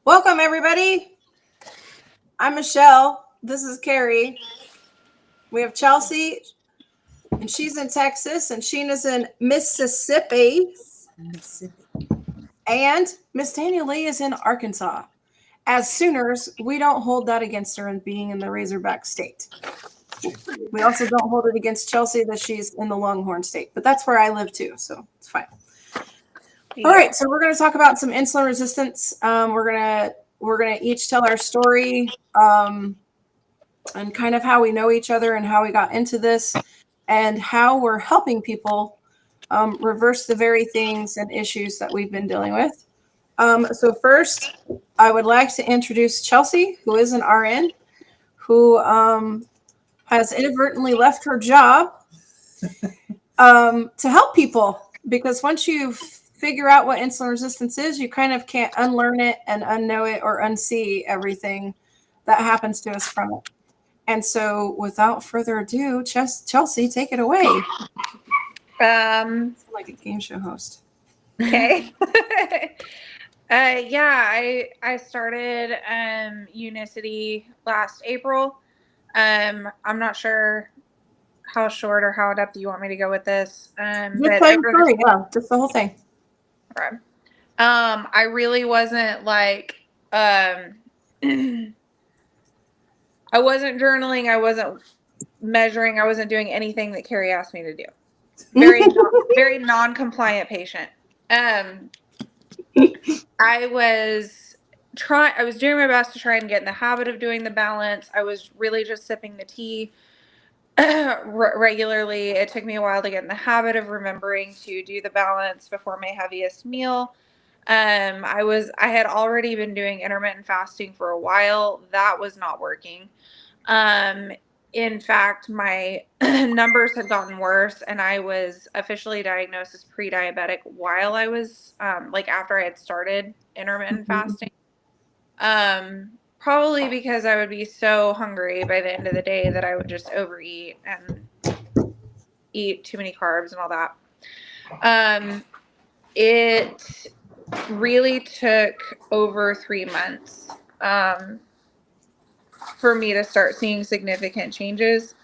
Welcome, everybody. I'm Michelle. This is Carrie. We have Chelsea, and she's in Texas, and Sheena's in Mississippi, and Miss Daniel Lee is in Arkansas. As Sooners, we don't hold that against her in being in the Razorback state. We also don't hold it against Chelsea that she's in the Longhorn state, but that's where I live too, so it's fine. All right, so we're going to talk about some insulin resistance. We're gonna each tell our story and kind of how we know each other and how we got into this and how we're helping people reverse the very things and issues that we've been dealing with. So first, I would like to introduce Chelsea, who is an RN, who has inadvertently left her job to help people, because once you figure out what insulin resistance is, you kind of can't unlearn it and unknow it or unsee everything that happens to us from it. And so without further ado, Chelsea, take it away. Like a game show host. Okay. I started Unicity last April. I'm not sure how short or how in depth you want me to go with this. Just the whole thing. Okay. I really wasn't like I wasn't journaling, I wasn't measuring, I wasn't doing anything that Carrie asked me to do. Very non-compliant patient. I was doing my best to try and get in the habit of doing the balance. I was really just sipping the tea regularly. It took me a while to get in the habit of remembering to do the balance before my heaviest meal. I had already been doing intermittent fasting for a while. That was not working. In fact, my numbers had gotten worse, and I was officially diagnosed as pre-diabetic while I was after I had started intermittent fasting. Probably because I would be so hungry by the end of the day that I would just overeat and eat too many carbs and all that. It really took over 3 months for me to start seeing significant changes.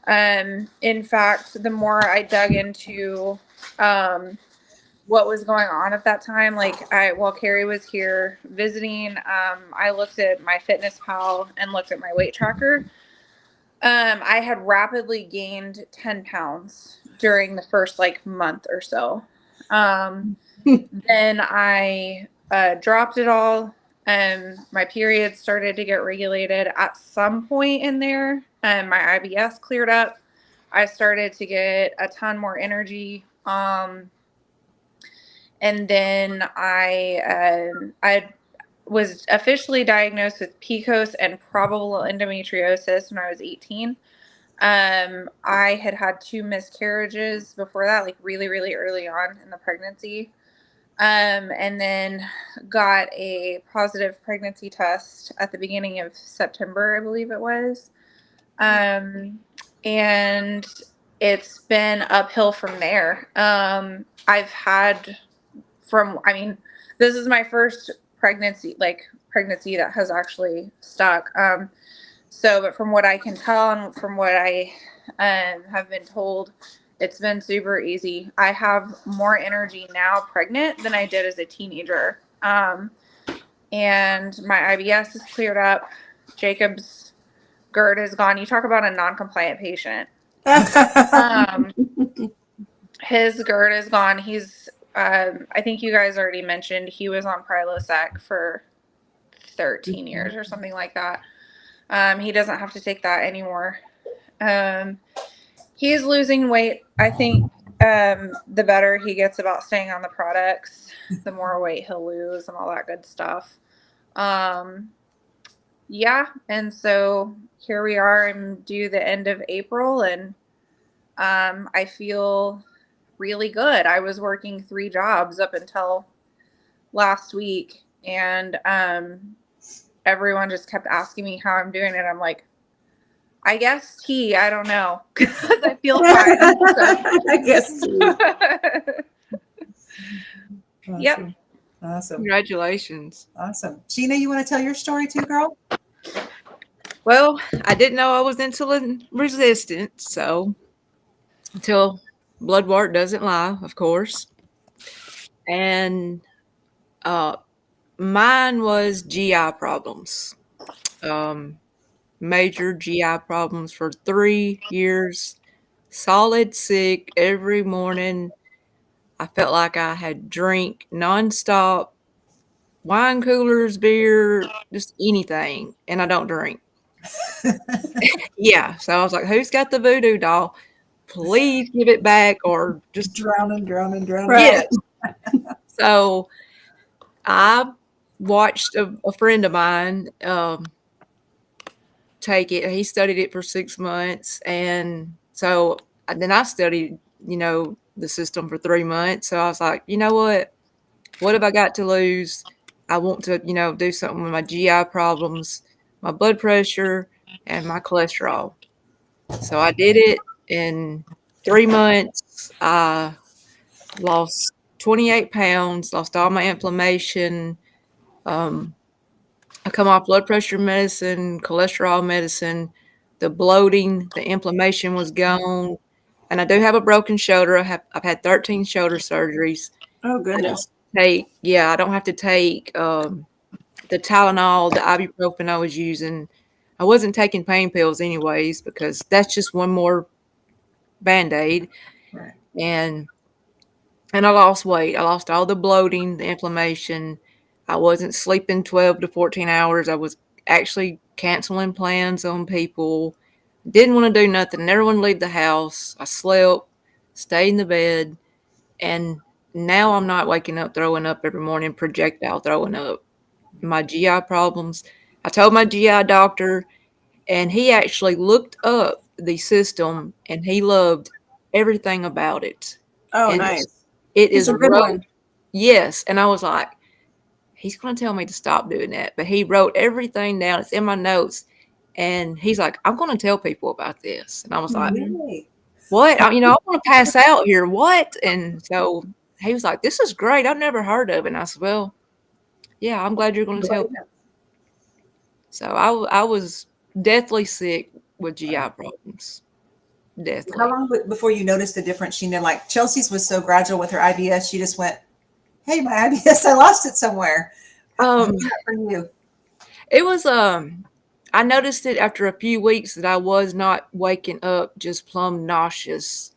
In fact, the more I dug into what was going on at that time, while Carrie was here visiting, I looked at my FitnessPal and looked at my weight tracker. I had rapidly gained 10 pounds during the first month or so. Then I dropped it all, and my period started to get regulated at some point in there, and my IBS cleared up. I started to get a ton more energy. And then I was officially diagnosed with PCOS and probable endometriosis when I was 18. I had 2 miscarriages before that, really, really early on in the pregnancy. And then got a positive pregnancy test at the beginning of September, I believe it was. And it's been uphill from there. This is my first pregnancy that has actually stuck. But from what I can tell and from what I have been told, it's been super easy. I have more energy now pregnant than I did as a teenager. And my IBS is cleared up. Jacob's GERD is gone. You talk about a non-compliant patient. His GERD is gone. He's, I think you guys already mentioned, he was on Prilosec for 13 years or something like that. He doesn't have to take that anymore. He's losing weight. I think the better he gets about staying on the products, the more weight he'll lose and all that good stuff. And so here we are. I'm due the end of April, and I feel really good. I was working 3 jobs up until last week, and everyone just kept asking me how I'm doing, and I'm like, I guess tea. I don't know, because I feel fine. So. I guess tea. Yep. Awesome. Congratulations. Awesome. Sheena, you want to tell your story too, girl? Well, I didn't know I was insulin resistant, so until blood work doesn't lie, of course. And uh, mine was GI problems. Um, Major GI problems for 3 years. Solid sick every morning. I felt like I had drink nonstop, wine coolers, beer, just anything, and I don't drink. Yeah, so I was like, "Who's got the voodoo doll? Please give it back, or just Drowning. Right. yeah." So I watched a friend of mine take it. He studied it for 6 months, and so then I studied, the system for 3 months. So I was like, you know what? What have I got to lose? I want to, do something with my GI problems, my blood pressure, and my cholesterol. So I did it in 3 months. I lost 28 pounds, lost all my inflammation. I come off blood pressure medicine, cholesterol medicine. The bloating, the inflammation was gone. And I do have a broken shoulder. I've had 13 shoulder surgeries. Oh goodness. I don't have to take the Tylenol, the ibuprofen I was using. I wasn't taking pain pills anyways because that's just one more Band-Aid. Right. And I lost weight. I lost all the bloating, the inflammation. I wasn't sleeping 12 to 14 hours. I was actually canceling plans on people. Didn't want to do nothing. Never want to leave the house. I slept, stayed in the bed. And now I'm not waking up throwing up every morning, projectile throwing up. My GI problems. I told my GI doctor, and he actually looked up the system, and he loved everything about it. Oh, And nice. it He's is a good one. Yes. And I was like, he's going to tell me to stop doing that. But he wrote everything down. It's in my notes. And he's like, I'm going to tell people about this. And I was like, Yay. what? I want to pass out here. What? And so he was like, this is great. I've never heard of it. And I said, well, yeah, I'm glad you're going to tell me. So I was deathly sick with GI problems. Deathly. How long before you noticed the difference, Sheena? Like Chelsea's was so gradual with her IBS, she just went, hey, my IBS, I lost it somewhere. How was that for you? It was I noticed it after a few weeks that I was not waking up just plumb nauseous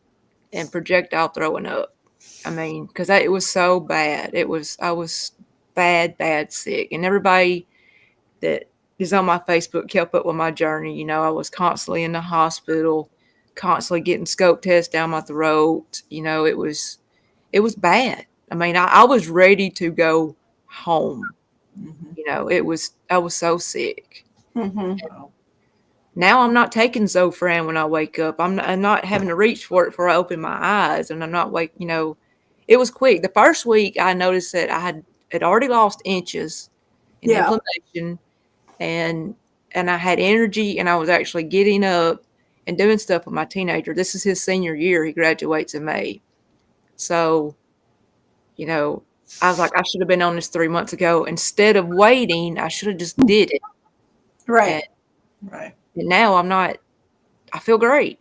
and projectile throwing up. I mean, because it was so bad. I was bad sick. And everybody that is on my Facebook kept up with my journey. I was constantly in the hospital, constantly getting scope tests down my throat. It was bad. I mean, I was ready to go home. I was so sick. Mm-hmm. Now I'm not taking Zofran when I wake up. I'm not having to reach for it before I open my eyes, and I'm not it was quick. The first week I noticed that I had already lost inches in inflammation, and I had energy, and I was actually getting up and doing stuff with my teenager. This is his senior year. He graduates in May. So, I was like, I should have been on this 3 months ago. Instead of waiting, I should have just did it. Right. Right. And now I feel great.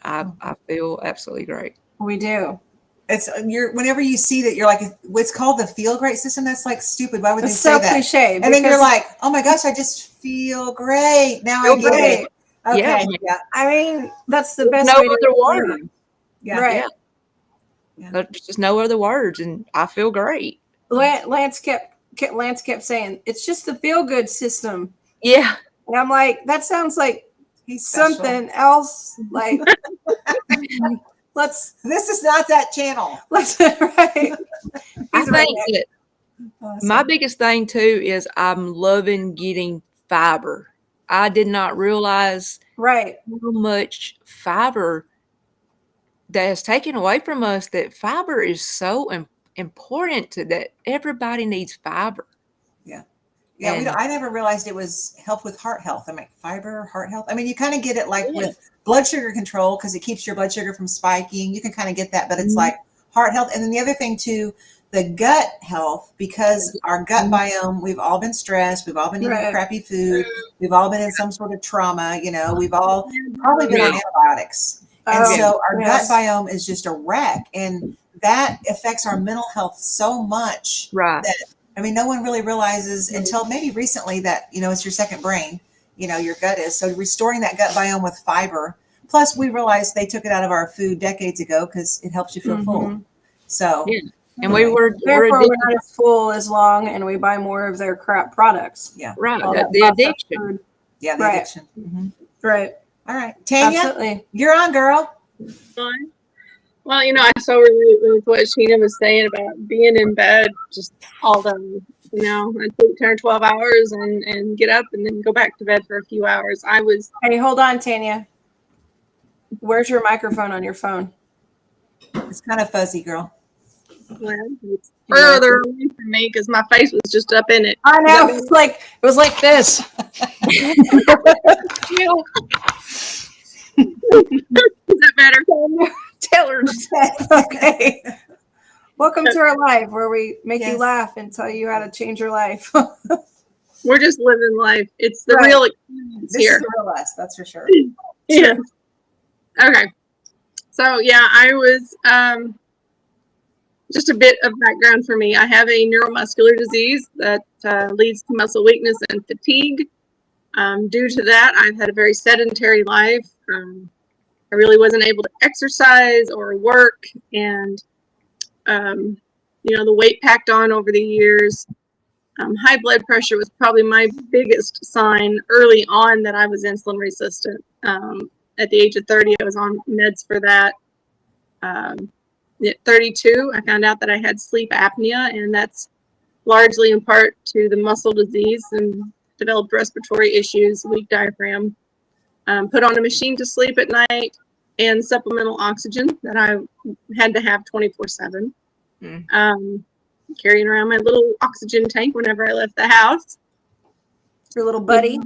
I feel absolutely great. We do. It's whenever you see that, you're like, what's called the feel great system. That's like stupid. Why would they It's say so that? cliche. And then you're like, oh my gosh, I just feel great. Now I get great. it. Okay. Yeah. I mean, that's the best No way to other explain word. it. Yeah. Right. Yeah. There's just no other words, and I feel great. Lance kept saying it's just the feel good system. Yeah. And I'm like, that sounds like He's special. something else. Like, This is not that channel. let's right. I think that Awesome. my biggest thing too is I'm loving getting fiber. I did not realize Right. how much fiber that is taken away from us. That fiber is so important to that. Everybody needs fiber. Yeah, I never realized it was help with heart health. I'm like, fiber, heart health. I mean, you kind of get it like with blood sugar control because it keeps your blood sugar from spiking. You can kind of get that, but it's like heart health. And then the other thing too, the gut health, because our gut biome, we've all been stressed, we've all been eating Right. crappy food, we've all been in some sort of trauma, we've all probably been on antibiotics. And Oh, so our yes. gut biome is just a wreck. And that affects our mental health so much Right. that, no one really realizes until maybe recently that, it's your second brain, your gut is. So restoring that gut biome with fiber. Plus, we realized they took it out of our food decades ago because it helps you feel full. So, Yeah. And we're Therefore, we're addicted. not as full as long, and we buy more of their crap products. Yeah. Right. All that The processed addiction. food. Yeah, the Right. addiction. Mhm. Right. All right. Tanya, Absolutely. you're on, girl. Well, I so relate with what Sheena was saying about being in bed just all day. I take 10 or 12 hours and get up and then go back to bed for a few hours. Hey, hold on, Tanya. Where's your microphone on your phone? It's kind of fuzzy, girl. It's further away from me because my face was just up in it. I know. It was like this. Is that better? Tell her. Okay. Welcome to our live where we make you laugh and tell you how to change your life. We're just living life. It's the Right. real experience This here. is the real us, that's for sure. Yeah. Okay. So I was just a bit of background for me. I have a neuromuscular disease that leads to muscle weakness and fatigue. Due to that, I've had a very sedentary life. I really wasn't able to exercise or work, and the weight packed on over the years. High blood pressure was probably my biggest sign early on that I was insulin resistant. At the age of 30, I was on meds for that. At 32, I found out that I had sleep apnea, and that's largely in part to the muscle disease and developed respiratory issues, weak diaphragm. Put on a machine to sleep at night and supplemental oxygen that I had to have 24/7. Carrying around my little oxygen tank whenever I left the house. Your little buddy.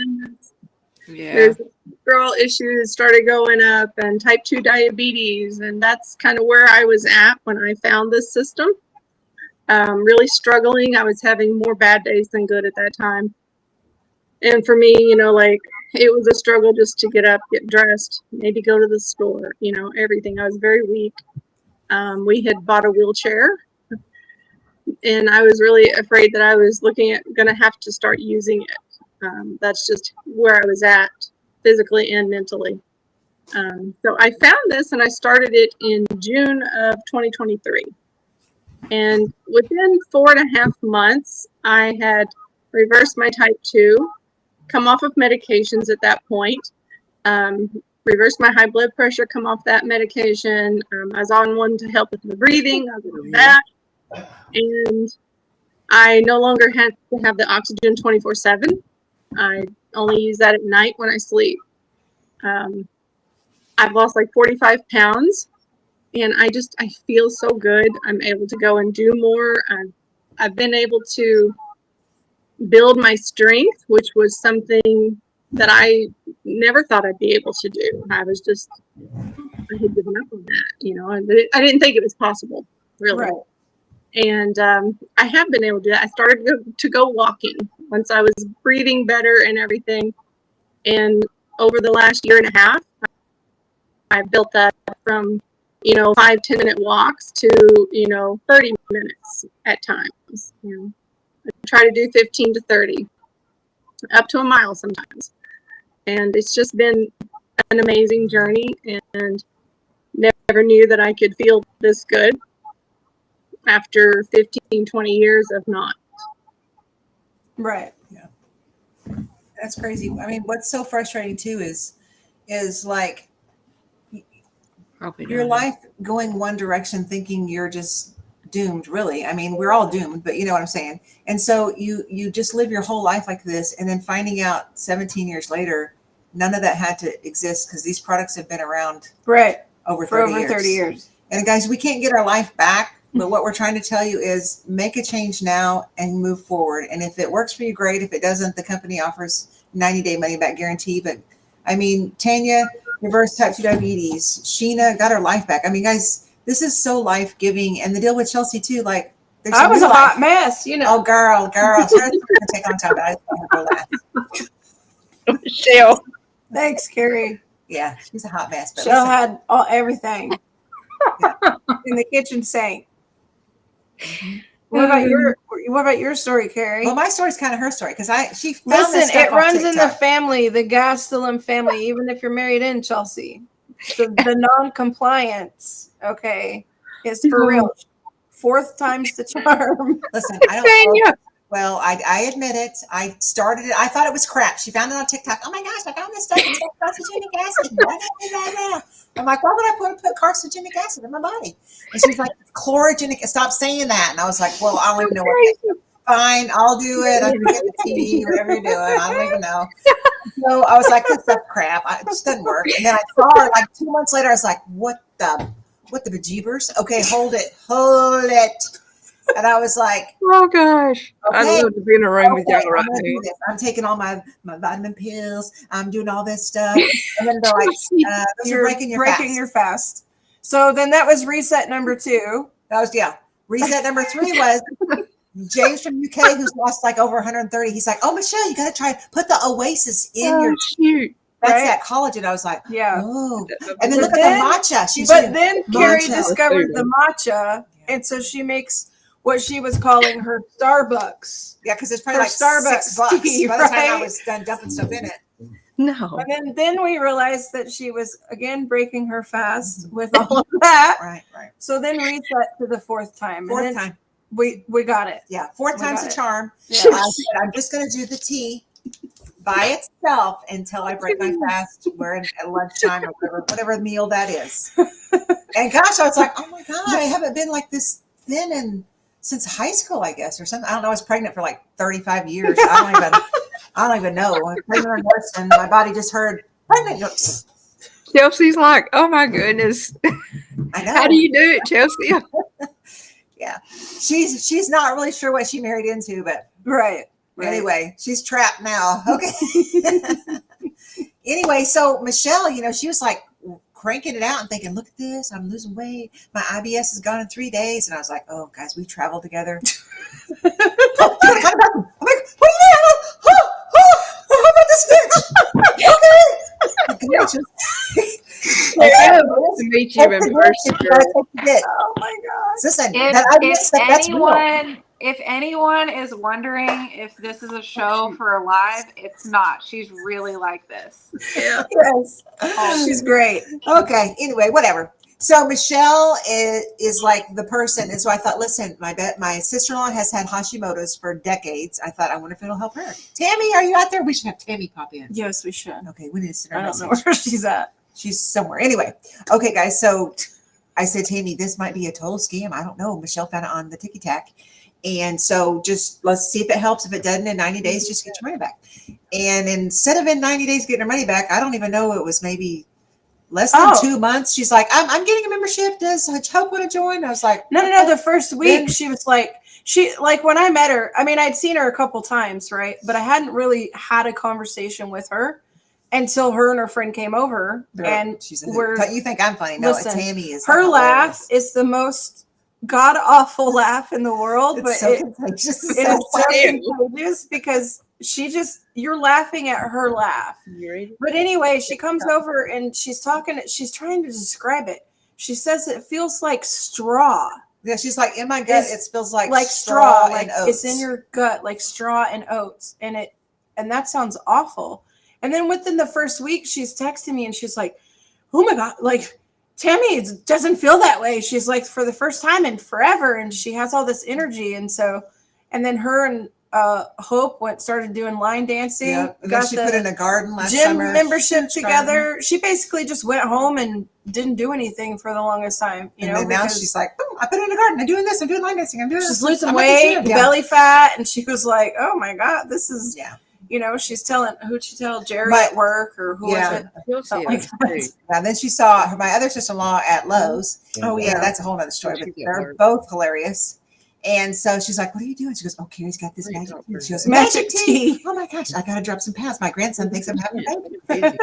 Yeah. There's girl issues started going up and type 2 diabetes, and that's kind of where I was at when I found this system. Really struggling. I was having more bad days than good at that time. And for me, it was a struggle just to get up, get dressed, maybe go to the store, everything. I was very weak. We had bought a wheelchair, and I was really afraid that I was going to have to start using it. That's just where I was at physically and mentally. So I found this and I started it in June of 2023. And within 4.5 months, I had reversed my type 2, come off of medications at that point, reversed my high blood pressure, come off that medication. I was on one to help with the breathing. I was on that. And I no longer had to have the oxygen 24/7. I only use that at night when I sleep. I've lost like 45 pounds, and I feel so good. I'm able to go and do more. I've been able to build my strength, which was something that I never thought I'd be able to do. I had given up on that, I didn't think it was possible, really. Right. And I have been able to do that. I started to go walking once I was breathing better and everything. And over the last 1.5 years, I built that from, 5-10 minute walks to, 30 minutes at times. I try to do 15 to 30, up to a mile sometimes. And it's just been an amazing journey, and never knew that I could feel this good after 15, 20 years of not. Right. Yeah. That's crazy. What's so frustrating too is like your life going one direction, thinking you're just doomed, really. We're all doomed, but you know what I'm saying? And so you just live your whole life like this, and then finding out 17 years later, none of that had to exist because these products have been around for 30 years. And guys, we can't get our life back, but what we're trying to tell you is make a change now and move forward. And if it works for you, great. If it doesn't, the company offers 90-day money back guarantee. But Tanya reversed type 2 diabetes. Sheena got her life back. Guys, this is so life-giving. And the deal with Chelsea too, like There's I a was new a life. hot mess, you know. Oh, girl. It's gonna take on time, but I just want her to laugh. Michelle. Thanks, Carrie. Yeah, she's a hot mess. But Shell listen, had everything in the kitchen sink. What about your story, Carrie? well, my story's kind of her story because she found Listen, this stuff it off runs in the TikTok. family, the Gastelum family, even if you're married in Chelsea. The non-compliance, okay, is for real. Fourth time's the charm. Listen, I don't. Well, I admit it. I started it. I thought it was crap. She found it on TikTok. Oh my gosh, I found this stuff. It's got carcinogenic acid. Blah, blah, blah, blah. I'm like, why would I put carcinogenic acid in my body? And she's like, chlorogenic. Stop saying that. And I was like, well, I don't even know what that is. Fine, I'll do it. I'm gonna get the tea, whatever you're doing. I don't even know. So I was like, this stuff crap. It just doesn't work. And then I saw her like 2 months later. I was like, what the bejeebers? Okay, hold it. And I was like, Oh gosh. Okay. I'd love to be in a room with y'all I'm right gonna do now. this. I'm taking all my vitamin pills. I'm doing all this stuff. And then they're like, those are breaking your fast. So then that was reset number 2. That was, yeah. Reset number 3 was James from UK, who's lost like over 130. He's like, oh, Michelle, you got to try put the Oasis in your. Shoot. That's right? that collagen. I was like, Yeah. oh. And then But look at the matcha. But then Carrie matcha. discovered the matcha, and so she makes what she was calling her Starbucks. Yeah, because it's probably Her like Starbucks $6 tea, by the time I right? was done dumping stuff in it. No. And then we realized that she was again breaking her fast with all of that. Right. So then reset to the 4th time. Fourth and then time. We got it. Yeah, fourth We time's got the it. charm. Yeah. I said, I'm just going to do the tea by itself until I break my fast. We're at lunchtime or whatever meal that is. And gosh, I was like, oh my God, I haven't been like this thin since high school, I guess, or something. I don't know. I was pregnant for like 35 years. I don't even know. I'm pregnant or nursed, and my body just heard pregnant. Chelsea's like, oh my goodness. I know. How do you do it, Chelsea? Yeah, she's not really sure what she married into, but Right. anyway, she's trapped now. Okay. Anyway, so Michelle, she was like cranking it out and thinking, look at this, I'm losing weight. My IBS is gone in 3 days. And I was like, oh, guys, we traveled together. I'm like, what are you doing? I'm like, how about this bitch? Okay. To meet you in person, girl. Oh my God. Listen, that IBS stuff, that's real. If anyone is wondering if this is a show for a live, it's not. She's really like this. Yeah. Yes. Oh, she's great. Okay. Anyway, whatever. So Michelle is like the person. And so I thought, listen, my sister-in-law has had Hashimoto's for decades. I thought, I wonder if it'll help her. Tammy, are you out there? We should have Tammy pop in. Yes, we should. Okay. We need to send her I a don't know message. where she's at. She's somewhere. Anyway. Okay, guys. So I said, Tammy, this might be a total scam. I don't know. Michelle found it on the Tiki Tac. And so just let's see if it helps. If it doesn't, in 90 days, just get your money back. And instead of in 90 days getting her money back, I don't even know, it was maybe less than 2 months. She's like, I'm getting a membership. Does Hope want to join? I was like, No. The first week she was like, when I met her, I mean, I'd seen her a couple times, right? But I hadn't really had a conversation with her until her and her friend came over. And you think I'm funny? No, listen, Tammy is. Her laugh is the most god awful laugh in the world, It's but so it contagious. is so contagious because you're laughing at her laugh. But anyway, she comes over and she's trying to describe it. She says it feels like straw. Yeah, she's like, in my gut, it feels like straw, and like oats. it's in your gut, like straw and oats, and that sounds awful. And then within the first week, she's texting me and she's like, "Oh my God, like Tammy, it doesn't feel that way." She's like, for the first time in forever, and she has all this energy. And then her and Hope started doing line dancing. Yeah, and then she put in a garden last gym summer. membership together. She basically just went home and didn't do anything for the longest time. And then now she's like, "Boom! I put in a garden. I'm doing this. I'm doing line dancing. I'm doing this." She's losing weight, belly fat, and she was like, "Oh my God, this is." Yeah. She's telling, who'd she tell? Jerry at work, or who was it? Something like that. And then she saw my other sister-in-law at Lowe's. Oh, yeah. That's a whole other story, but they're both hilarious. And so she's like, "What are you doing?" She goes, "Oh, Carrie's got this magic tea." She goes, "Magic tea. Oh my gosh, I got to drop some pounds. My grandson thinks I'm having a baby."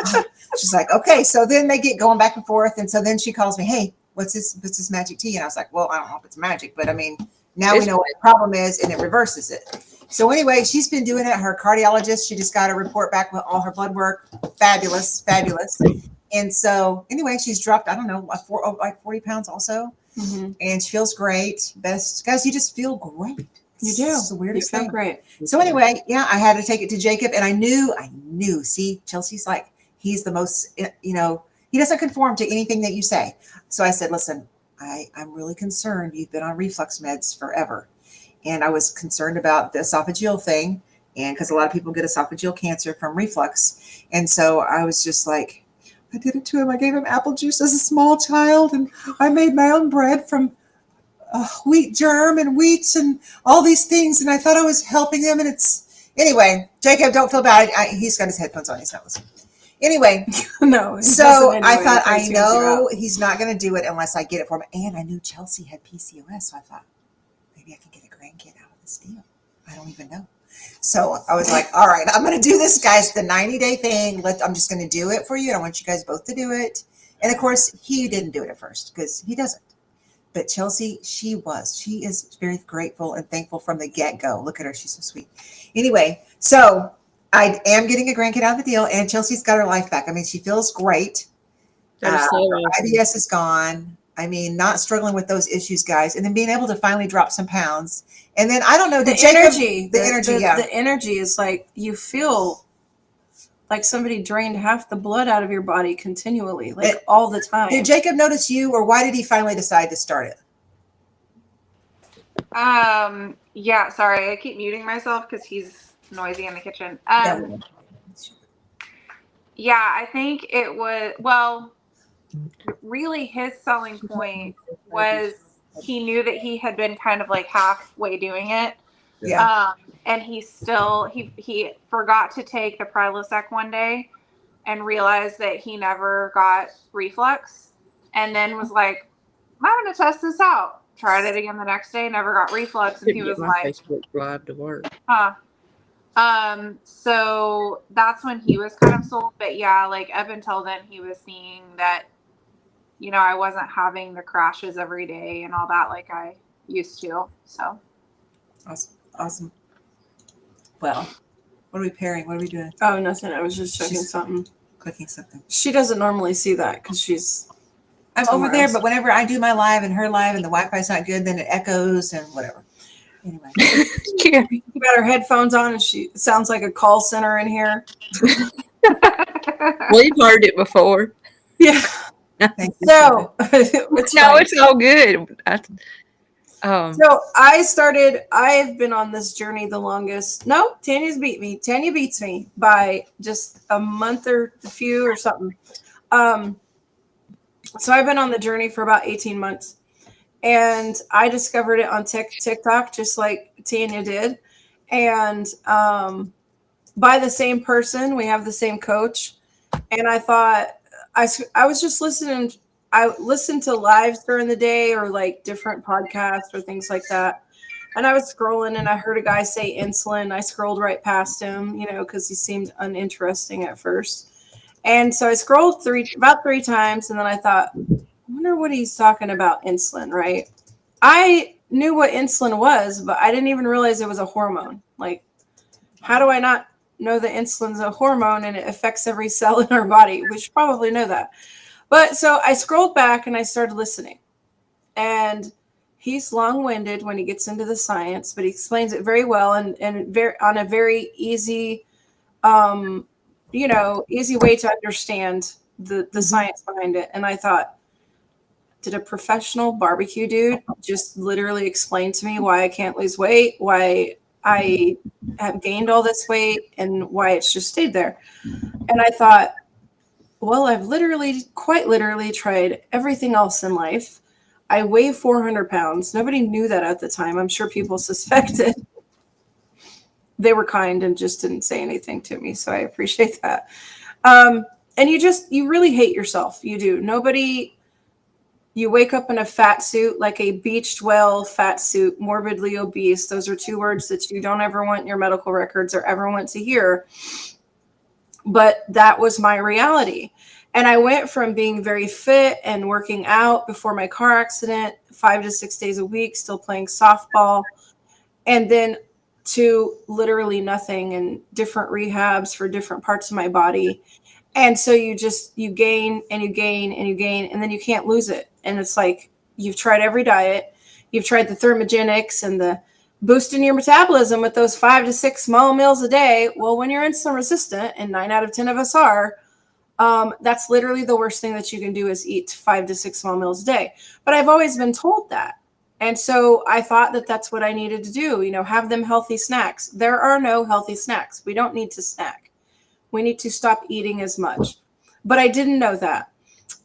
She's like, "Okay." So then they get going back and forth. And so then she calls me, "Hey, what's this magic tea?" And I was like, "Well, I don't know if it's magic, but I mean, Now we know what the problem is, and it reverses it. So anyway, she's been doing it. Her cardiologist, she just got a report back with all her blood work. Fabulous, fabulous. And so anyway, she's dropped, I don't know, like 40 pounds also. Mm-hmm. And she feels great. Best, guys, you just feel great. You do. It's the weirdest You feel thing. great. So anyway, yeah, I had to take it to Jacob, and I knew. See, Chelsea's like, he's the most, he doesn't conform to anything that you say. So I said, listen, I'm really concerned. You've been on reflux meds forever. And I was concerned about the esophageal thing, and because a lot of people get esophageal cancer from reflux. And so I was just like, I did it to him. I gave him apple juice as a small child, and I made my own bread from wheat germ and wheats and all these things. And I thought I was helping him. And anyway, Jacob, don't feel bad. He's got his headphones on. He's not listening. Anyway, No. so I thought, I know he's not going to do it unless I get it for him. And I knew Chelsea had PCOS. So I thought, maybe I can get a grandkid out of this deal. I don't even know. So I was like, all right, I'm going to do this, guys, the 90-day thing. I'm just going to do it for you. And I want you guys both to do it. And of course, he didn't do it at first because he doesn't. But Chelsea, she is very grateful and thankful from the get-go. Look at her. She's so sweet. Anyway, so I am getting a grandkid out of the deal, and Chelsea's got her life back. I mean, she feels great. That is so awesome. IBS is gone. I mean, not struggling with those issues, guys. And then being able to finally drop some pounds. And then, I don't know, the energy, yeah. The energy is like, you feel like somebody drained half the blood out of your body continually, all the time. Did Jacob notice you, or why did he finally decide to start it? Yeah, sorry, I keep muting myself because he's noisy in the kitchen. Yeah, I think it was, well, really his selling point was he knew that he had been kind of like halfway doing it. Yeah. And he forgot to take the Prilosec one day and realized that he never got reflux, and then was like, I'm going to test this out. Tried it again the next day, never got reflux. And he was like, Facebook Live to work. So that's when he was kind of sold. But yeah, like up until then, he was seeing that, I wasn't having the crashes every day and all that like I used to. So awesome. Well, what are we pairing? What are we doing? Oh, nothing. I was just checking something. Clicking something. She doesn't normally see that because I'm over there, but whenever I do my live and her live and the Wi-Fi's not good, then it echoes and whatever. Anyway. She got her headphones on and it sounds like a call center in here. We've heard it before. Yeah. Thank you. So, it's all good. So I've been on this journey the longest. No, Tanya's beat me. Tanya beats me by just a month or a few or something. So I've been on the journey for about 18 months, and I discovered it on TikTok, just like Tanya did. And by the same person, we have the same coach. And I thought, I was just listening. I listened to lives during the day or like different podcasts or things like that. And I was scrolling and I heard a guy say insulin. I scrolled right past him, because he seemed uninteresting at first. And so I scrolled about three times, and then I thought, I wonder what he's talking about insulin, right? I knew what insulin was, but I didn't even realize it was a hormone. Like, how do I not know that insulin's a hormone and it affects every cell in our body? We should probably know that. But so I scrolled back and I started listening. And he's long-winded when he gets into the science, but he explains it very well and on a very easy easy way to understand the science behind it. And I thought, did a professional barbecue dude just literally explain to me why I can't lose weight, why I have gained all this weight, and why it's just stayed there? And I thought, well, I've quite literally tried everything else in life. I weigh 400 pounds. Nobody knew that at the time. I'm sure people suspected. They were kind and just didn't say anything to me. So I appreciate that. And you really hate yourself. You do. You wake up in a fat suit, like a beached whale fat suit, morbidly obese. Those are two words that you don't ever want in your medical records or ever want to hear. But that was my reality. And I went from being very fit and working out before my car accident, 5 to 6 days a week, still playing softball, and then to literally nothing and different rehabs for different parts of my body. And so you gain and you gain and you gain, and then you can't lose it. And it's like, you've tried every diet, you've tried the thermogenics and the boosting your metabolism with those 5 to 6 small meals a day. Well, when you're insulin resistant, and 9 out of 10 of us are, that's literally the worst thing that you can do is eat 5 to 6 small meals a day. But I've always been told that. And so I thought that that's what I needed to do, have them healthy snacks. There are no healthy snacks. We don't need to snack. We need to stop eating as much. But I didn't know that.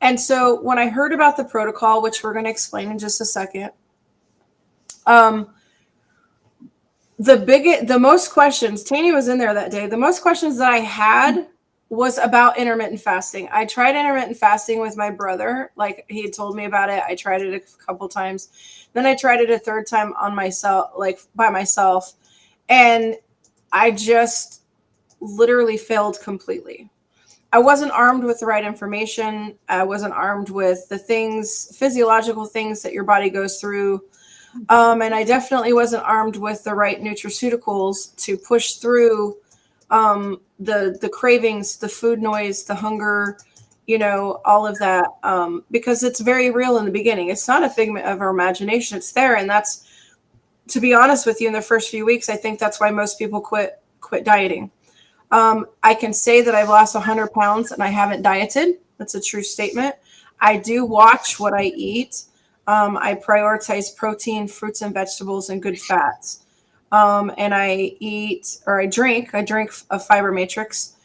And so when I heard about the protocol, which we're going to explain in just a second, the most questions, Tanya was in there that day, the most questions that I had was about intermittent fasting. I tried intermittent fasting with my brother. Like, he had told me about it. I tried it a couple times. Then I tried it a third time on myself, like by myself. And I just literally failed completely. I wasn't armed with the right information. I wasn't armed with the physiological things that your body goes through. And I definitely wasn't armed with the right nutraceuticals to push through the cravings, the food noise, the hunger, all of that, because it's very real in the beginning. It's not a figment of our imagination. It's there. And that's, to be honest with you, in the first few weeks, I think that's why most people quit dieting. I can say that I've lost 100 pounds and I haven't dieted. That's a true statement. I do watch what I eat. I prioritize protein, fruits and vegetables, and good fats. And I drink a fiber matrix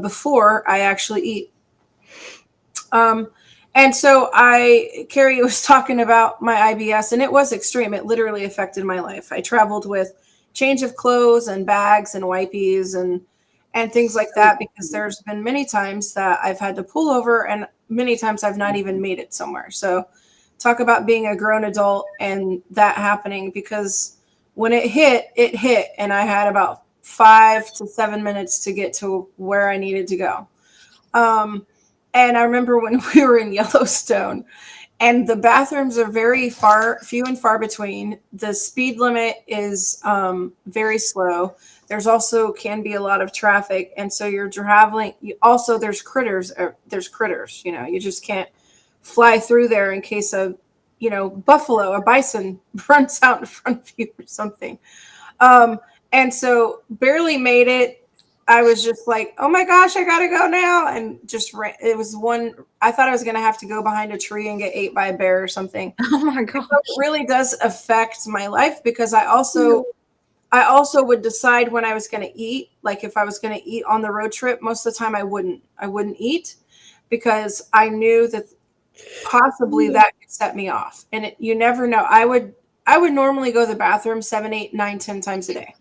before I actually eat. And so Carrie was talking about my IBS, and it was extreme. It literally affected my life. I traveled with change of clothes and bags and wipies and things like that, because there's been many times that I've had to pull over, and many times I've not even made it somewhere. So talk about being a grown adult and that happening, because when it hit, and I had about 5 to 7 minutes to get to where I needed to go. And I remember when we were in Yellowstone, and the bathrooms are very few and far between. The speed limit is very slow. There's also can be a lot of traffic. And so you're traveling. There's critters. You just can't fly through there in case a buffalo or bison runs out in front of you or something. And so barely made it. I was just like, oh my gosh, I gotta go now. And just ran. I thought I was gonna have to go behind a tree and get ate by a bear or something. Oh my gosh. So it really does affect my life, because I also would decide when I was gonna eat. Like, if I was gonna eat on the road trip, most of the time I wouldn't eat, because I knew that possibly that could set me off. And you never know. I would normally go to the bathroom 7, 8, 9, 10 times a day.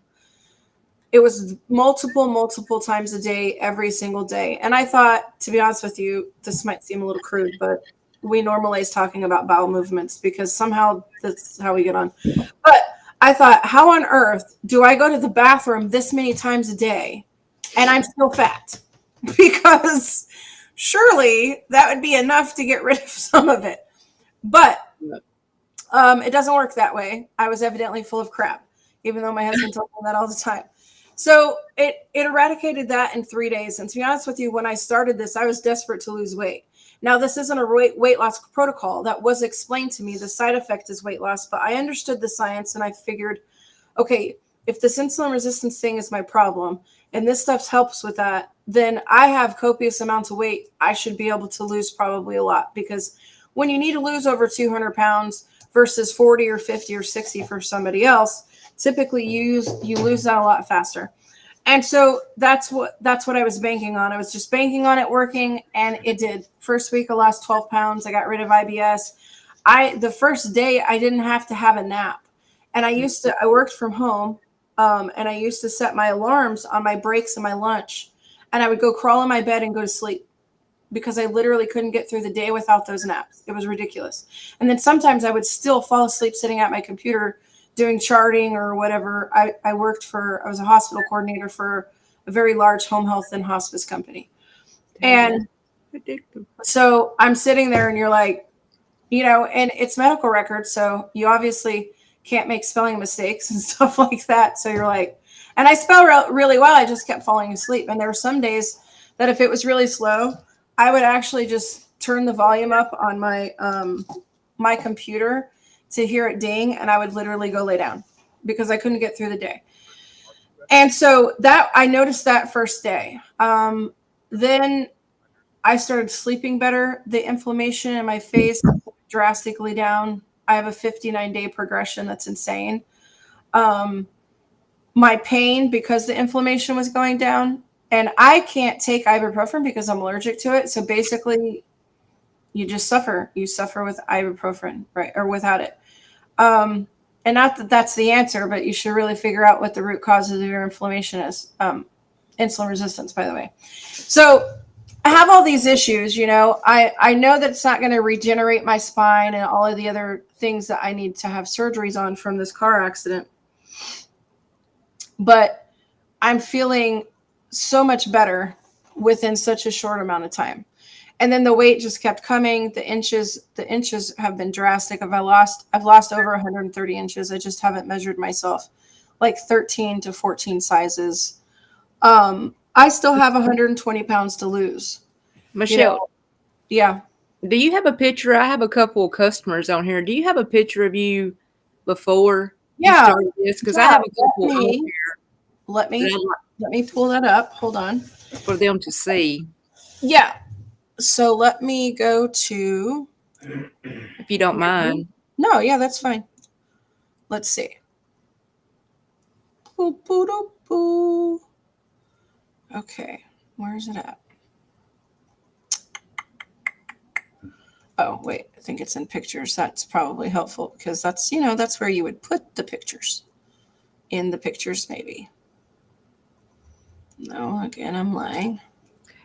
It was multiple times a day, every single day. And I thought, to be honest with you, this might seem a little crude, but we normalize talking about bowel movements because somehow that's how we get on. But I thought, how on earth do I go to the bathroom this many times a day and I'm still fat? Because surely that would be enough to get rid of some of it. But it doesn't work that way. I was evidently full of crap, even though my husband told me that all the time. So it eradicated that in 3 days. And to be honest with you, when I started this, I was desperate to lose weight. Now, this isn't a weight loss protocol. That was explained to me. The side effect is weight loss, but I understood the science, and I figured, okay, if this insulin resistance thing is my problem and this stuff helps with that, then I have copious amounts of weight. I should be able to lose probably a lot, because when you need to lose over 200 pounds versus 40 or 50 or 60 for somebody else, typically you lose that a lot faster. And so that's what I was banking on. I was just banking on it working, and it did. First week I lost 12 pounds. I got rid of IBS. The first day I didn't have to have a nap. And I worked from home, and I used to set my alarms on my breaks and my lunch, and I would go crawl in my bed and go to sleep, because I literally couldn't get through the day without those naps. It was ridiculous. And then sometimes I would still fall asleep sitting at my computer doing charting or whatever. I was a hospital coordinator for a very large home health and hospice company. And so I'm sitting there, and you're like, and it's medical records. So you obviously can't make spelling mistakes and stuff like that. So you're like, and I spell really well. I just kept falling asleep. And there were some days that if it was really slow, I would actually just turn the volume up on my computer to hear it ding, and I would literally go lay down because I couldn't get through the day. And so that I noticed that first day. Then I started sleeping better. The inflammation in my face drastically down. I have a 59-day progression that's insane. My pain, because the inflammation was going down, and I can't take ibuprofen because I'm allergic to it. So basically, you just suffer. You suffer with ibuprofen, right, or without it. And not that that's the answer, but you should really figure out what the root cause of your inflammation is. Insulin resistance, by the way. So I have all these issues, I know that it's not going to regenerate my spine and all of the other things that I need to have surgeries on from this car accident. But I'm feeling so much better within such a short amount of time. And then the weight just kept coming. The inches have been drastic. I've lost over 130 inches. I just haven't measured myself, like 13 to 14 sizes. I still have 120 pounds to lose. Michelle, Yeah. do you have a picture? I have a couple of customers on here. Do you have a picture of you before you Yeah. started this? Because I have a couple on here Let me pull that up. Hold on. for them to see, Yeah. So let me go to. if you don't mind. No, yeah, that's fine. Let's see. Boo, boo, doo, boo. Okay, where's it at? Oh, wait, I think it's in pictures. That's probably helpful because that's where you would put the pictures. In the pictures, maybe. No, again, I'm lying.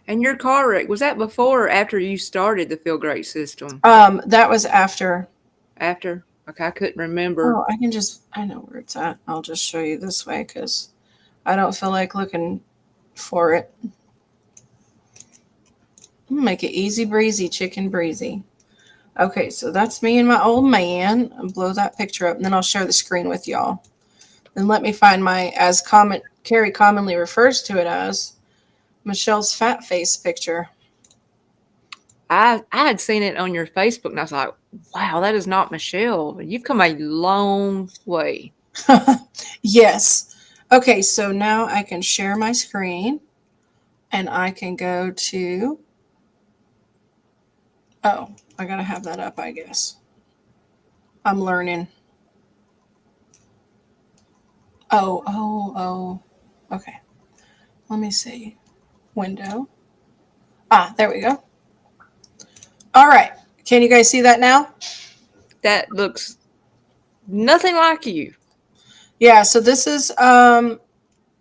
And your car wreck, was that before or after you started the Feel Great system? That was after. After? Okay, I couldn't remember. Oh, I know where it's at. I'll just show you this way because I don't feel like looking for it. Make it easy breezy, chicken breezy. Okay, so that's me and my old man. I'll blow that picture up, and then I'll share the screen with y'all. Then let me find Carrie commonly refers to it as Michelle's fat face picture. I had seen it on your Facebook, and I was like, wow, that is not Michelle. You've come a long way. Yes. Okay, so now I can share my screen, and I can go to. Oh, I gotta have that up, I guess. I'm learning. Oh. Okay. Let me see. Window. There we go. All right. Can you guys see that now? That looks nothing like you. Yeah, so this is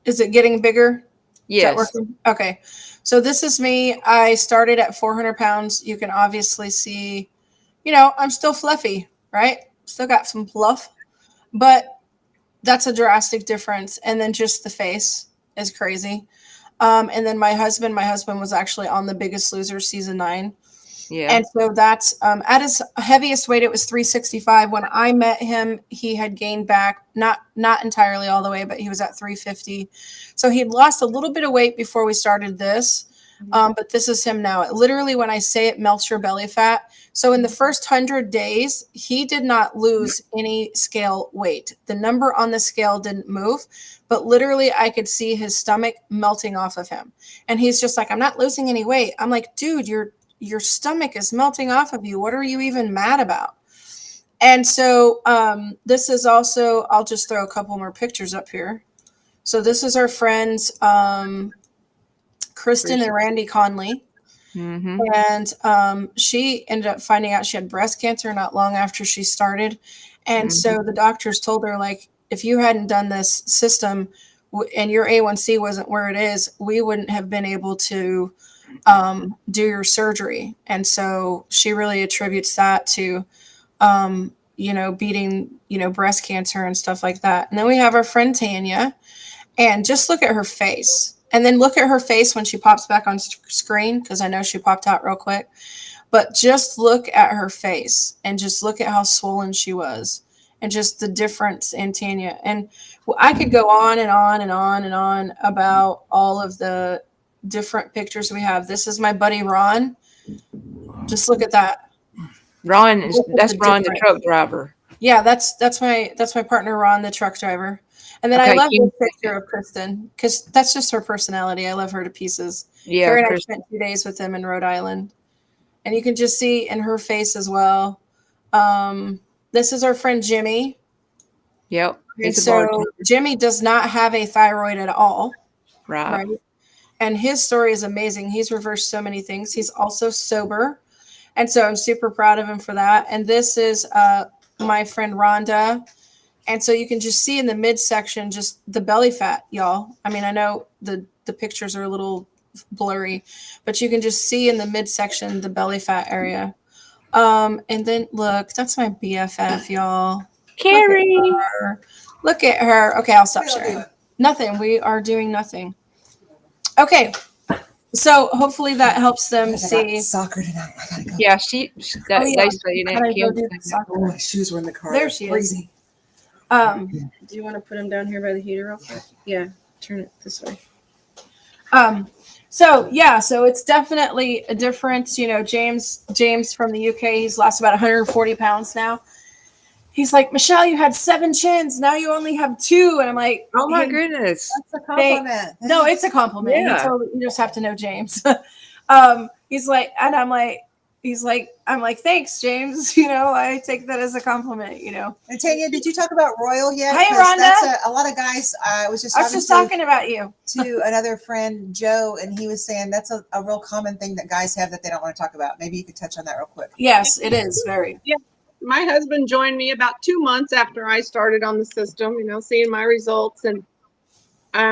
it getting bigger? Yes. Is that working? Okay. So this is me. I started at 400 pounds. You can obviously see, I'm still fluffy, right? Still got some fluff, but that's a drastic difference. And then just the face is crazy. And then my husband was actually on The Biggest Loser season 9. Yeah. And so that's at his heaviest weight, it was 365. When I met him, he had gained back, not entirely all the way, but he was at 350. So he had lost a little bit of weight before we started this. But this is him now. Literally, when I say it melts your belly fat. So in the first 100 days, he did not lose any scale weight. The number on the scale didn't move, but literally I could see his stomach melting off of him. And he's just like, I'm not losing any weight. I'm like, dude, your stomach is melting off of you. What are you even mad about? And so this is also, I'll just throw a couple more pictures up here. So this is our friends, Kristen and Randy Conley. Mm-hmm. And she ended up finding out she had breast cancer not long after she started. And so the doctors told her, like, if you hadn't done this system and your A1C wasn't where it is, we wouldn't have been able to do your surgery. And so she really attributes that to, beating, breast cancer and stuff like that. And then we have our friend Tanya, and just look at her face. And then look at her face when she pops back on screen, because I know she popped out real quick. But just look at her face and just look at how swollen she was and just the difference in Tanya. And I could go on and on and on and on about all of the different pictures we have. This is my buddy Ron. Just look at that. Ron is Look at that's the Ron, the difference. truck driver. Yeah, that's my partner Ron, the truck driver. And then I Okay, love Kim- this picture of Kristen because that's just her personality. I love her to pieces. Yeah, Carrie and I Chris, spent 2 days with them in Rhode Island. And you can just see in her face as well. This is our friend Jimmy. yep. And He's a so bartender. Jimmy does not have a thyroid at all, Right. right? And his story is amazing. He's reversed so many things. He's also sober. And so I'm super proud of him for that. And this is my friend Rhonda. And so you can just see in the midsection just the belly fat, y'all. I mean, I know the pictures are a little blurry, but you can just see in the midsection the belly fat area. And then look, that's my BFF, y'all. Carrie. Look at her. Okay, I'll stop What are y'all sharing. doing? Nothing. We are doing nothing. Okay. So hopefully that helps them Guys, I got see. soccer tonight. I gotta go. Yeah, that Oh, yeah. they say How do I that go Kim. do the soccer? Oh, my shoes were in the car. There That's she is. crazy. Do you want to put them down here by the heater real quick? Yeah, turn it this way. So it's definitely a difference. You know, James from the UK, he's lost about 140 pounds now. He's like, Michelle, you had 7 chins. Now you only have 2. And I'm like, Oh my hey, goodness. That's a compliment. no, it's a compliment. Yeah. You just have to know James. He's like, and I'm like, thanks, James. You know, I take that as a compliment, you know. And Tanya, did you talk about Royal yet? Hey, 'Cause Rhonda. That's a lot of guys. I was just talking about you. to another friend, Joe, and he was saying that's a real common thing that guys have that they don't want to talk about. Maybe you could touch on that real quick. Yes, it is very. My husband joined me about 2 months after I started on the system, seeing my results. And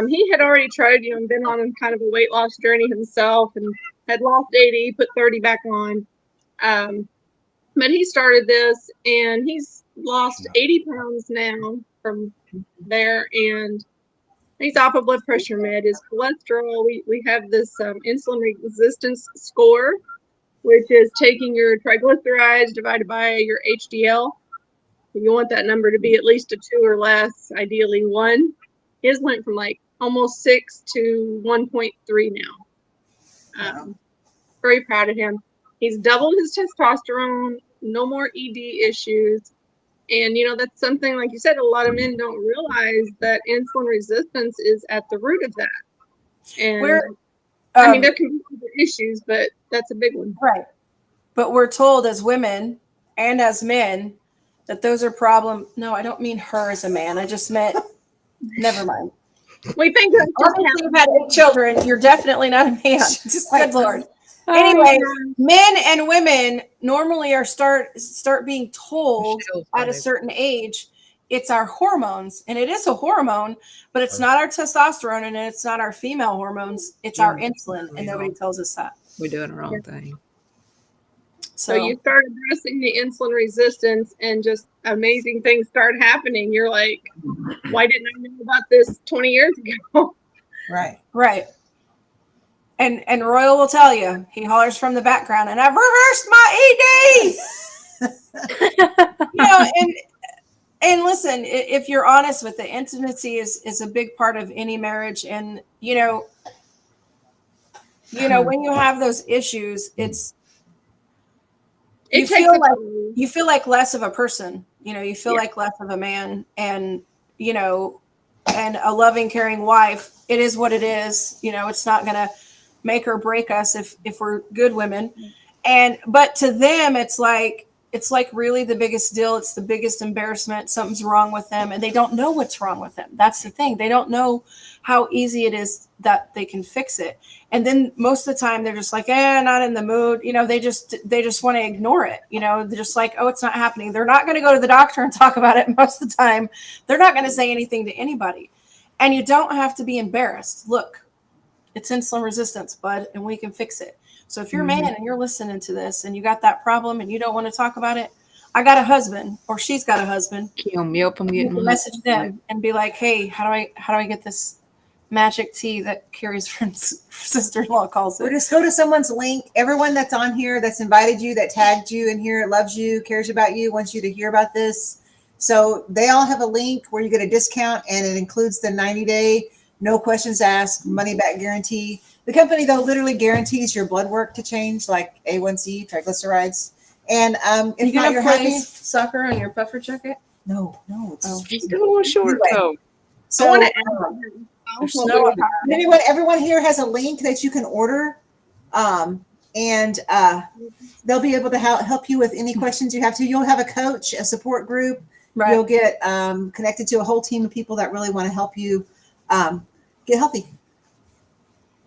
he had already tried, and been on kind of a weight loss journey himself and had lost 80, put 30 back on. But he started this and he's lost 80 pounds now from there. And he's off a blood pressure med. His cholesterol, we have this insulin resistance score, which is taking your triglycerides divided by your HDL. You want that number to be at least a 2 or less, ideally 1. His went from like almost 6 to 1.3 now. Very proud of him. He's doubled his testosterone, no more ED issues. And, that's something, like you said, a lot of men don't realize that insulin resistance is at the root of that. And there can be other issues, but that's a big one. Right. But we're told as women and as men that those are problem. No, I don't mean her as a man. I just meant, never mind. We think that's just Obviously, you've had 8 children. You're definitely not a man. Just Good Lord. Anyway, men and women normally are start being told at a certain age it's our hormones, and it is a hormone, but it's not our testosterone and it's not our female hormones. It's our insulin, and nobody tells us that. We're doing the wrong thing. So you start addressing the insulin resistance and just amazing things start happening. You're like, why didn't I know about this 20 years ago? Right. And Royal will tell you, he hollers from the background, and I've reversed my ED. And listen, if you're honest with it, intimacy is a big part of any marriage. And, when you have those issues, you feel like less of a person, you feel like less of a man, and, and a loving, caring wife. It is what it is. It's not going to make or break us if we're good women. But to them, it's like really the biggest deal. It's the biggest embarrassment. Something's wrong with them, and they don't know what's wrong with them. That's the thing. They don't know how easy it is that they can fix it. And then most of the time they're just like, not in the mood. They just want to ignore it. They're just like, oh, it's not happening. They're not going to go to the doctor and talk about it most of the time. They're not going to say anything to anybody. And you don't have to be embarrassed. Look, it's insulin resistance, bud, and we can fix it. So if you're a man and you're listening to this and you got that problem and you don't want to talk about it, I got a husband, or she's got a husband. Kim, yep, I'm You getting can message them and be like, hey, how do I get this magic tea that Carrie's friend's sister-in-law calls Or it. just go to someone's link. Everyone that's on here, that's invited you, that tagged you in here, loves you, cares about you, wants you to hear about this. So they all have a link where you get a discount, and it includes the 90-day, no questions asked, money back guarantee. The company, though, literally guarantees your blood work to change, like A1C, triglycerides. And if You not, gonna you're play happy. soccer on your puffer jacket? No. It's Oh. Just do a short Anyway. coat. so. I want to add. There's Well, snow. Everyone here has a link that you can order, and they'll be able to help you with any questions you have to. You'll have a coach, a support group. Right. You'll get connected to a whole team of people that really want to help you get healthy.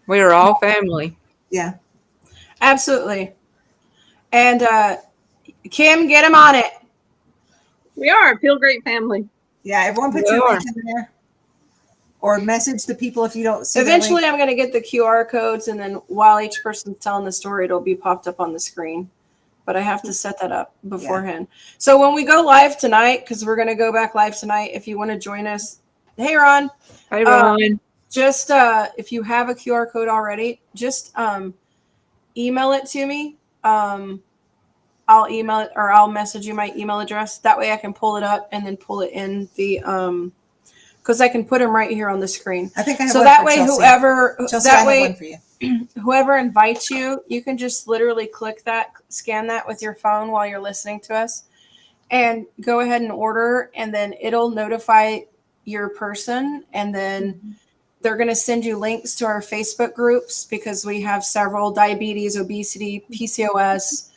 We are all family. Yeah. Absolutely. And Kim, get him on it. We are a Feel Great family. Yeah. Everyone put We your are. link in there, or message the people if you don't see. the Eventually, link. I'm going to get the QR codes, and then while each person's telling the story, it'll be popped up on the screen. But I have to set that up beforehand. So when we go live tonight, because we're going to go back live tonight, if you want to join us, hey Ron, Hey, Ron. just if you have a QR code already, just email it to me. I'll email it, or I'll message you my email address. That way I can pull it up and then pull it in the because I can put them right here on the screen. I think I have So one that for way, Chelsea. Chelsea, I that have way, one for you. whoever invites you, you can just literally click that, scan that with your phone while you're listening to us, and go ahead and order, and then it'll notify your person, and then they're going to send you links to our Facebook groups, because we have several: diabetes, obesity, PCOS,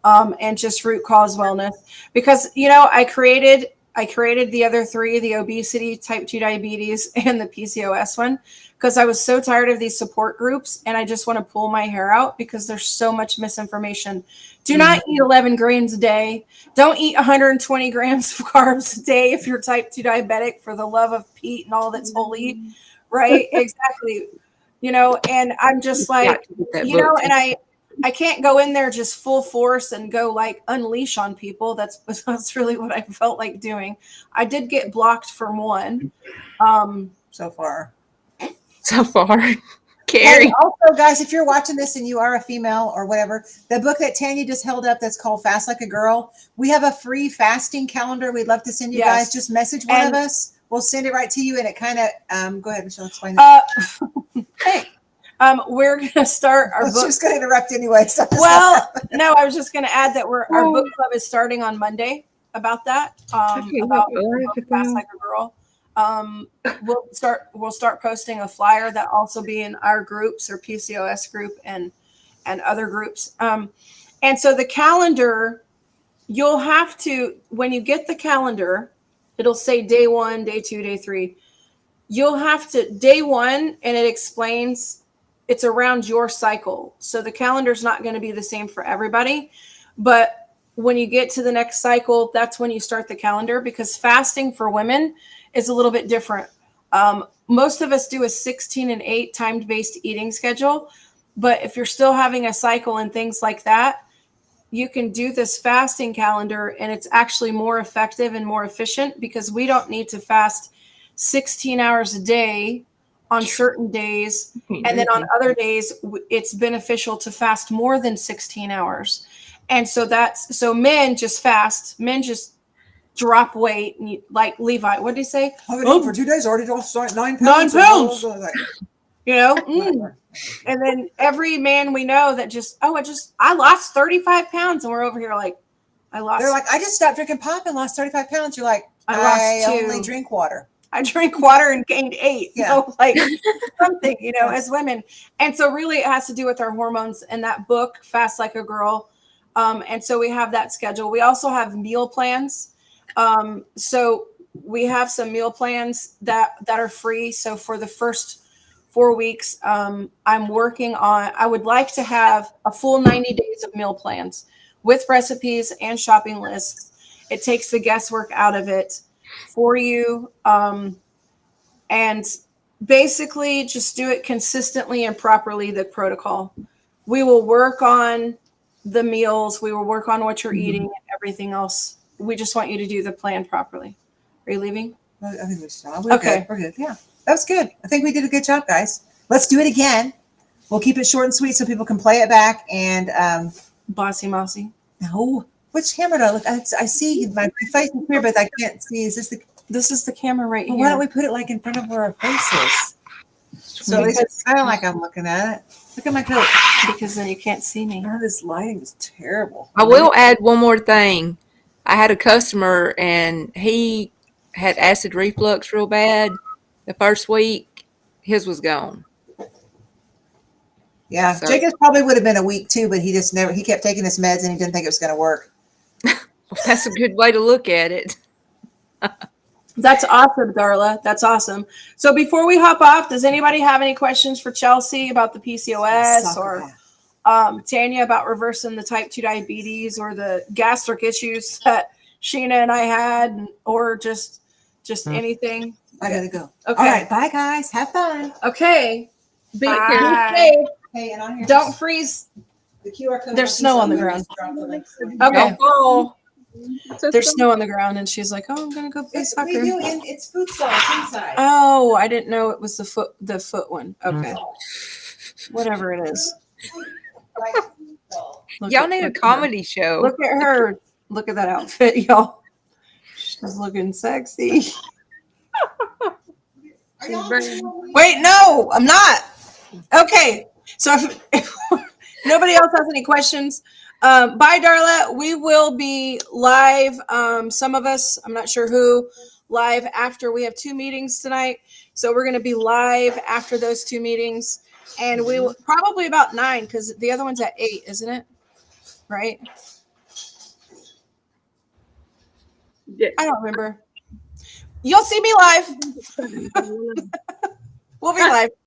and just root cause wellness. Because I created the other three: the obesity, type 2 diabetes, and the PCOS one, because I was so tired of these support groups, and I just want to pull my hair out because there's so much misinformation. Do not eat 11 grams a day. Don't eat 120 grams of carbs a day if you're type 2 diabetic, for the love of Pete and all that's holy. Right? Exactly. And I'm just like, Got to get that book. and I can't go in there just full force and go like unleash on people. That's really what I felt like doing. I did get blocked from one. So far. So far. Hey, Carrie. also, guys, if you're watching this and you are a female or whatever, the book that Tanya just held up that's called Fast Like a Girl, we have a free fasting calendar we'd love to send you guys. Just message one of us. We'll send it right to you, and it kind of go ahead, Michelle, explain it. Hey, we're going to start our I was book. just going to interrupt anyway. So Well, no, I was just going to add that our book club is starting on Monday about that. About Fast Like a Girl. We'll start posting a flyer that also be in our groups, or PCOS group and other groups. And so the calendar, you'll have to, when you get the calendar, it'll say day 1, day 2, day 3. You'll have to day 1, and it explains it's around your cycle. So the calendar's not going to be the same for everybody, but when you get to the next cycle, that's when you start the calendar, because fasting for women is a little bit different. Most of us do a 16 and 8 time-based eating schedule, but if you're still having a cycle and things like that, you can do this fasting calendar, and it's actually more effective and more efficient, because we don't need to fast 16 hours a day on certain days. And then on other days, it's beneficial to fast more than 16 hours. And so men just fast, men just drop weight. And like Levi, what did he say? I've been eating for 2 days, already lost 9 pounds. 9 pounds. Like, And then every man we know that I lost 35 pounds, and we're over here like, they're like, I just stopped drinking pop and lost 35 pounds. You're like, I lost I 2. only drink water. I drink water and gained 8, Yeah. like something, as women. And so really it has to do with our hormones, and that book, Fast Like a Girl. And so we have that schedule. We also have meal plans. So we have some meal plans that are free. So for the first 4 weeks, I'm working on, I would like to have a full 90 days of meal plans with recipes and shopping lists. It takes the guesswork out of it for you. And basically just do it consistently and properly, the protocol. We will work on the meals. We will work on what you're eating and everything else. We just want you to do the plan properly. Are you leaving? I think we're Okay. good. We're good. Yeah. That was good. I think we did a good job, guys. Let's do it again. We'll keep it short and sweet so people can play it back. And Bossy Mossy. no, which camera do I look? I see my face is here, but I can't see. Is this the? This is the camera right Well, here. why don't we put it like in front of where our face is? So at least it's kind of like I'm looking at it. Look at my coat. Because then you can't see me. Oh, this lighting is terrible. I will add one more thing. I had a customer and he had acid reflux real bad. The first week, his was gone. Yeah, So- Jacob's probably would have been a week too, but he just never. He kept taking his meds and he didn't think it was going to work. Well, that's a good way to look at it. That's awesome, Darla. That's awesome. So before we hop off, does anybody have any questions for Chelsea about the PCOS or Tanya about reversing the type 2 diabetes or the gastric issues that Sheena and I had, or just anything? I gotta go. Okay. All right, bye guys. Have fun. Okay. Be Bye. safe. Hey, and on here, Don't freeze. the QR code. There's snow on the ground. Okay. Okay. Oh, There's snow on the ground, and she's like, "Oh, I'm gonna go play It's, soccer." it's food stalls inside. Oh, I didn't know it was the foot one. Okay. Whatever it is. Look y'all at- need a look at her. comedy show. Look at her. Look at that outfit, y'all. She's looking sexy. Wait, no, I'm not. Okay. So if nobody else has any questions, bye, Darla. We will be live. Some of us, I'm not sure who, live after we have 2 meetings tonight. So we're going to be live after those 2 meetings. And we will probably about 9 because the other one's at 8, isn't it? Right? Yeah. I don't remember. You'll see me live. We'll be live.